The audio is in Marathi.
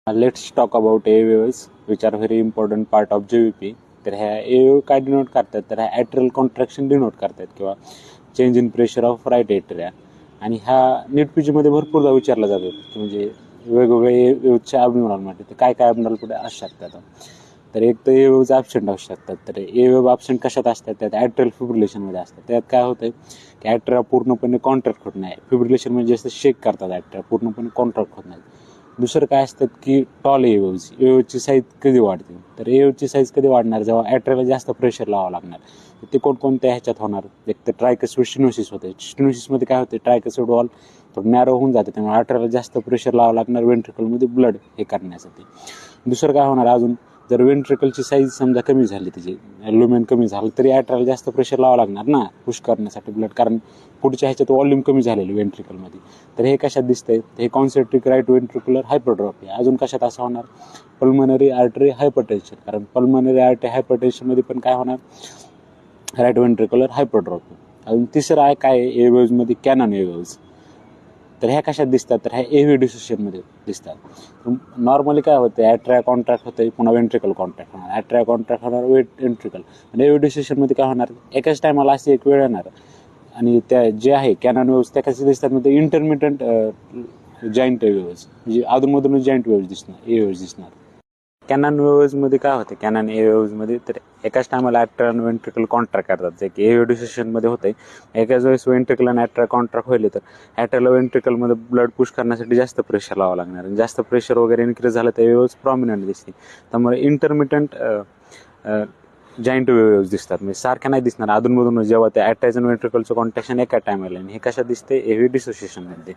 Let's talk about A waves which are very important part of JVP. तर ह्या ए वेव्ह काय डिनोट करतात, तर ह्या ॲट्रियल कॉन्ट्रॅक्शन डिनोट करतात किंवा change in pressure of right atria. आणि ह्या नीट पीजीमध्ये भरपूरदा विचारला जातो की म्हणजे वेगवेगळे ए वेव्हच्या अबनॉर्मॅलिटी तर काय काय अबनॉर्मॅलिटी असू शकतात. तर एक तर ए वेव्हज ॲबसेंट असू शकतात. तर ए वेव्ह ॲबसेंट कशात असतात, त्यात ॲट्रियल फिब्रिलेशनमध्ये असतात. त्यात काय होतं की ॲट्रिया पूर्णपणे कॉन्ट्रॅक्ट होत नाही. फिब्रिलेशन म्हणजे असं शेक करतात ॲट्रिया, पूर्णपणे कॉन्ट्रॅक्ट होत नाही. दुसरं काय असतात की टॉल ए वेव्हची साईज कधी वाढते, तर ए वेव्हची साईज कधी वाढणार, जेव्हा ॲट्रियाला जास्त प्रेशर लावावं लागणार. ते कोणकोणत्या ह्याच्यात होणार, एक तर ट्रायकस्पिड स्टिनोसिस होते. स्टिनोसिसमध्ये काय होते, ट्रायकस्पिड वॉल थोडं नॅरो होऊन जाते, त्यामुळे ॲट्रियाला जास्त प्रेशर लावावं लागणार वेंट्रिकलमध्ये ब्लड हे करण्यासाठी. दुसरं काय होणार अजून, जर वेंट्रिकलची साईज समजा कमी झाली, त्याची लुमेन कमी झालं, तरी ॲट्रियाला जास्त प्रेशर लावावं लागणार ना पुश करण्यासाठी ब्लड, कारण पुढच्या ह्याच्यात व्हॉल्यूम कमी झालेली वेंट्रिकलमध्ये. तर हे कशात दिसतंय, हे कॉन्सेंट्रिक राईट वेंट्रिक्युलर हायपरट्रॉफी. अजून कशात असं होणार, पल्मनरी आर्टरी हायपरटेन्शन, कारण पल्मनरी आर्टरी हायपरटेन्शनमध्ये पण काय होणार, राईट वेंट्रिक्युलर हायपरट्रॉफी. अजून तिसरं आहे काय, ए वेव्हजमध्ये कॅनन ए वेव्हज. तर ह्या कशात दिसतात, तर ह्या एव्ही डिसोसिएशनमध्ये दिसतात. नॉर्मली काय होतं, ॲट्रिया कॉन्ट्रॅक्ट होतं, पुन्हा वेंट्रिकल कॉन्ट्रॅक्ट होणार, ॲट्रिया कॉन्ट्रॅक्ट होणार, वेंट्रिकल. आणि एव्ही डिसोसिएशनमध्ये काय होणार, एकाच टायमाला अशी एक वेळ येणार. आणि त्या जे आहे कॅनन वेव्हज त्या कसे दिसतात, म्हणजे इंटरमिटंट जॉईंट वेव्हज, म्हणजे अधूनमधून जॉईंट वेव्हज दिसणार, ए वेव्हज दिसणार. कॅनन वेव्हजमध्ये काय होते, कॅनन ए वेव्हजमध्ये तर एकाच टायमाला ॲट्रिया आणि वेंट्रिकल कॉन्ट्रॅक्ट करतात, जे की ए डिसोसिएशनमध्ये होते. एकाच वेळेस वेंट्रिकल आणि ॲट्रिया कॉन्ट्रॅक्ट होईल, तर ॲट्रियाला वेंट्रिकलमध्ये ब्लड पुश करण्यासाठी जास्त प्रेशर लावावं लागणार, आणि जास्त प्रेशर वगैरे इन्क्रीज झालं तर वेव्हज प्रॉमिनंट दिसते. त्यामुळे इंटरमिटंट जॉईंट वेव्हज दिसतात, म्हणजे सारख्या नाही दिसणार, अधूनमधून जेव्हा ते ॲट्रिया आणि वेंट्रिकलचं कॉन्ट्रॅक्शन एका टायमाला. आणि हे कशात दिसते, एव्ही डिसोसिएशनमध्ये.